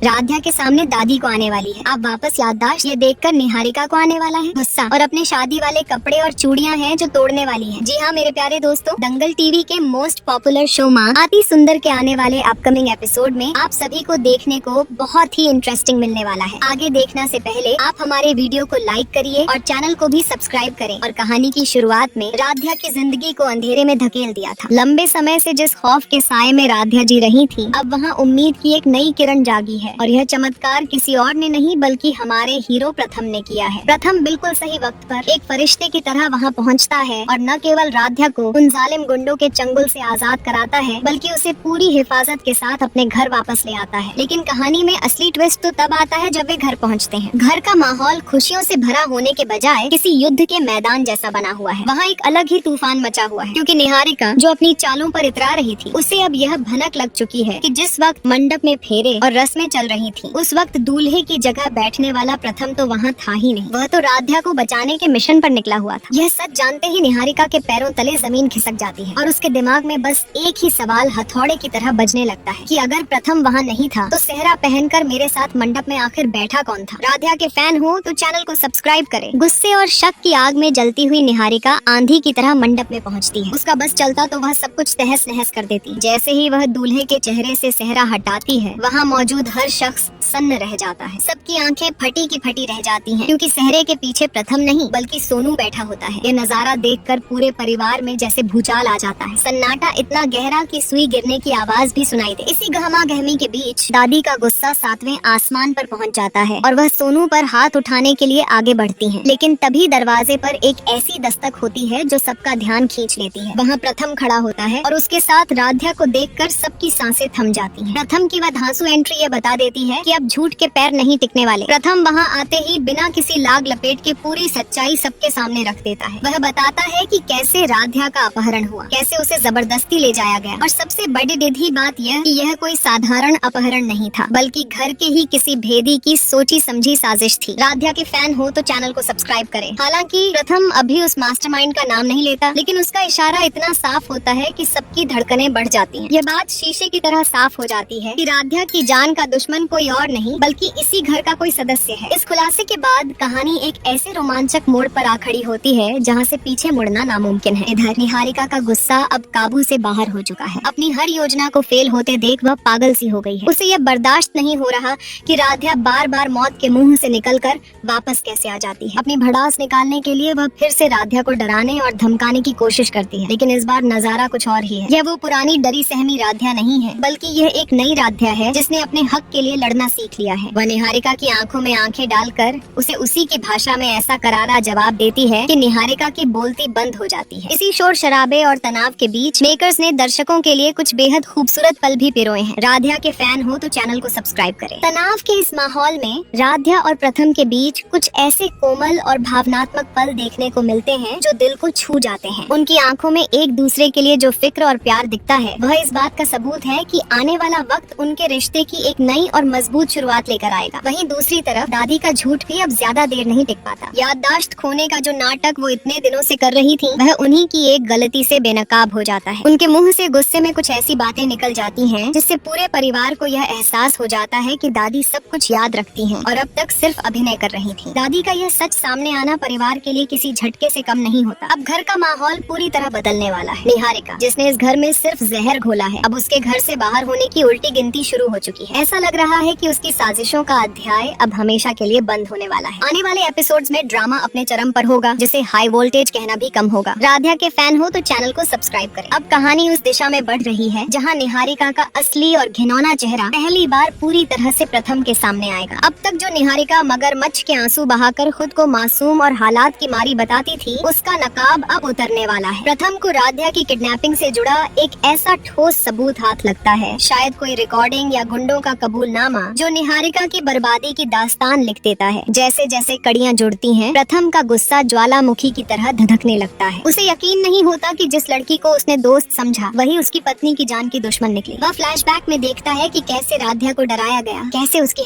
राध्या के सामने दादी को आने वाली है। अब वापस याददाश्त ये देखकर निहारिका को आने वाला है गुस्सा, और अपने शादी वाले कपड़े और चूड़ियां हैं जो तोड़ने वाली है। जी हाँ मेरे प्यारे दोस्तों, दंगल टीवी के मोस्ट पॉपुलर शो माँ आती सुंदर के आने वाले अपकमिंग एपिसोड में आप सभी को देखने को बहुत ही इंटरेस्टिंग मिलने वाला है। आगे देखना से पहले आप हमारे वीडियो को लाइक करिए और चैनल को भी सब्सक्राइब करें। और कहानी की शुरुआत में राध्या की जिंदगी को अंधेरे में धकेल दिया था। लंबे समय से जिस खौफ के साए में राध्या जी रही थी, अब वहाँ उम्मीद की एक नई किरण जागी है। और यह चमत्कार किसी और ने नहीं बल्कि हमारे हीरो प्रथम ने किया है। प्रथम बिल्कुल सही वक्त पर एक फरिश्ते की तरह वहाँ पहुँचता है और न केवल राध्या को उन जालिम गुंडों के चंगुल से आजाद कराता है, बल्कि उसे पूरी हिफाजत के साथ अपने घर वापस ले आता है। लेकिन कहानी में असली ट्विस्ट तो तब आता है जब वे घर पहुँचते हैं। घर का माहौल खुशियों से भरा होने के बजाय किसी युद्ध के मैदान जैसा बना हुआ है। वहाँ एक अलग ही तूफान मचा हुआ है, क्योंकि निहारिका जो अपनी चालों पर इतरा रही थी, उसे अब यह भनक लग चुकी है कि जिस वक्त मंडप में फेरे और रस्में चल रही थी, उस वक्त दूल्हे की जगह बैठने वाला प्रथम तो वहाँ था ही नहीं। वह तो राध्या को बचाने के मिशन पर निकला हुआ था। यह सच जानते ही निहारिका के पैरों तले जमीन खिसक जाती है और उसके दिमाग में बस एक ही सवाल हथौड़े की तरह बजने लगता है कि अगर प्रथम वहाँ नहीं था तो सेहरा पहनकर मेरे साथ मंडप में आखिर बैठा कौन था। राध्या के फैन हो तो चैनल को सब्सक्राइब करें। गुस्से और शक की आग में जलती हुई निहारिका आंधी की तरह मंडप में पहुँचती है। उसका बस चलता तो वह सब कुछ तहस नहस कर देती। जैसे ही वह दूल्हे के चेहरे से सेहरा हटाती है, वहाँ मौजूद हर शख्स सन्न रह जाता है। सबकी आंखें फटी की फटी रह जाती हैं, क्योंकि सेहरे के पीछे प्रथम नहीं बल्कि सोनू बैठा होता है। ये नजारा देखकर पूरे परिवार में जैसे भूचाल आ जाता है। सन्नाटा इतना गहरा कि सुई गिरने की आवाज भी सुनाई दे। इसी गहमा गहमी के बीच दादी का गुस्सा 7वें आसमान पर पहुंच जाता है और वह सोनू पर हाथ उठाने के लिए आगे बढ़ती हैं। लेकिन तभी दरवाजे पर एक ऐसी दस्तक होती है जो सबका ध्यान खींच लेती है। वहाँ प्रथम खड़ा होता है और उसके साथ राध्या को देखकर सबकी सांसें थम जाती हैं। प्रथम की वह धांसू एंट्री ये बता देती है कि अब झूठ के पैर नहीं टिकने वाले। प्रथम वहाँ आते ही बिना किसी लाग लपेट के पूरी सच्चाई सबके सामने रख देता है। वह बताता है कि कैसे राध्या का अपहरण हुआ, कैसे उसे जबरदस्ती ले जाया गया, और सबसे बड़ी निधी बात यह कि यह कोई साधारण अपहरण नहीं था, बल्कि घर के ही किसी भेदी की सोची समझी साजिश थी। राध्या के फैन हो तो चैनल को सब्सक्राइब करें। हालांकि प्रथम अभी उस मास्टरमाइंड का नाम नहीं लेता, लेकिन उसका इशारा इतना साफ होता है कि सबकी धड़कनें बढ़ जाती हैं। यह बात शीशे की तरह साफ हो जाती है कि राध्या की जान का दुश्मन कोई और नहीं बल्कि इसी घर का कोई सदस्य है। इस खुलासे के बाद कहानी एक ऐसे रोमांचक मोड़ पर आ खड़ी होती है जहाँ से पीछे मुड़ना नामुमकिन है। इधर निहारिका का गुस्सा अब काबू से बाहर हो चुका है। अपनी हर योजना को फेल होते देख वह पागल सी हो गई है। उसे यह बर्दाश्त नहीं हो रहा कि राध्या बार बार मौत के मुंह से निकलकर वापस कैसे आ जाती है। अपनी भड़ास निकालने के लिए वह फिर से राध्या को डराने और धमकाने की कोशिश करती है, लेकिन इस बार नजारा कुछ और ही है। यह वो पुरानी डरी सहमी राध्या नहीं है, बल्कि यह एक नई राध्या है जिसने अपने हक के लिए लड़ना सीख लिया है। वह निहारिका की आंखों में आंखें डालकर उसे उसी की भाषा में ऐसा करारा जवाब देती है कि निहारिका की बोलती बंद हो जाती है। इसी शोर शराबे और तनाव के बीच मेकर्स ने दर्शकों के लिए कुछ बेहद खूबसूरत पल भी पिरोए हैं। राध्या के फैन हो तो चैनल को सब्सक्राइब करें। तनाव के इस माहौल में राध्या और प्रथम के बीच कुछ ऐसे कोमल और भावनात्मक पल देखने को मिलते हैं जो दिल को छू जाते हैं। उनकी आंखों में एक दूसरे के लिए जो फिक्र और प्यार दिखता है, वह इस बात का सबूत है कि आने वाला वक्त उनके रिश्ते की एक नई और मजबूत शुरुआत लेकर आएगा। वहीं दूसरी तरफ दादी का झूठ भी अब ज्यादा देर नहीं टिक पाता। याददाश्त खोने का जो नाटक वो इतने दिनों से कर रही थी, वह उन्हीं की एक गलती से बेनकाब हो जाता है। उनके मुंह से गुस्से में कुछ ऐसी बातें निकल जाती हैं जिससे पूरे परिवार को यह एहसास हो जाता है कि दादी सब कुछ याद रखती हैं और अब तक सिर्फ अभिनय कर रही थी। दादी का यह सच सामने आना परिवार के लिए किसी झटके से कम नहीं होता। अब घर का माहौल पूरी तरह बदलने वाला है। निहारिका जिसने इस घर में सिर्फ जहर घोला है, अब उसके घर से बाहर होने की उल्टी गिनती शुरू हो चुकी है। ऐसा लग रहा है कि उसकी साजिशों का अध्याय अब हमेशा के लिए बंद होने वाला है। आने वाले एपिसोड्स में ड्रामा अपने चरम पर होगा, जिसे हाई वोल्टेज कहना भी कम होगा। राध्या के फैन हो तो चैनल को सब्सक्राइब करें। अब कहानी उस दिशा में बढ़ रही है जहां निहारिका का असली और घिनौना चेहरा पहली बार पूरी तरह से प्रथम के सामने आएगा। अब तक जो निहारिका मगरमच्छ के आंसू बहाकर खुद को मासूम और हालात की मारी बताती थी, उसका नकाब अब उतरने वाला है। प्रथम को राध्या की किडनैपिंग से जुड़ा एक ऐसा ठोस सबूत हाथ लगता है, शायद कोई रिकॉर्डिंग या गुंडों का कबूलनामा, जो निहारिका की बर्बादी की दास्तान लिख देता है। जैसे जैसे कड़ियां जुड़ती हैं, प्रथम का गुस्सा ज्वालामुखी की तरह धधकने लगता है। उसे यकीन नहीं होता कि जिस लड़की को उसने दोस्त समझा, वही उसकी पत्नी की जान की दुश्मन निकली। वह फ्लैशबैक में देखता है कि कैसे राध्या को डराया गया, कैसे उसकी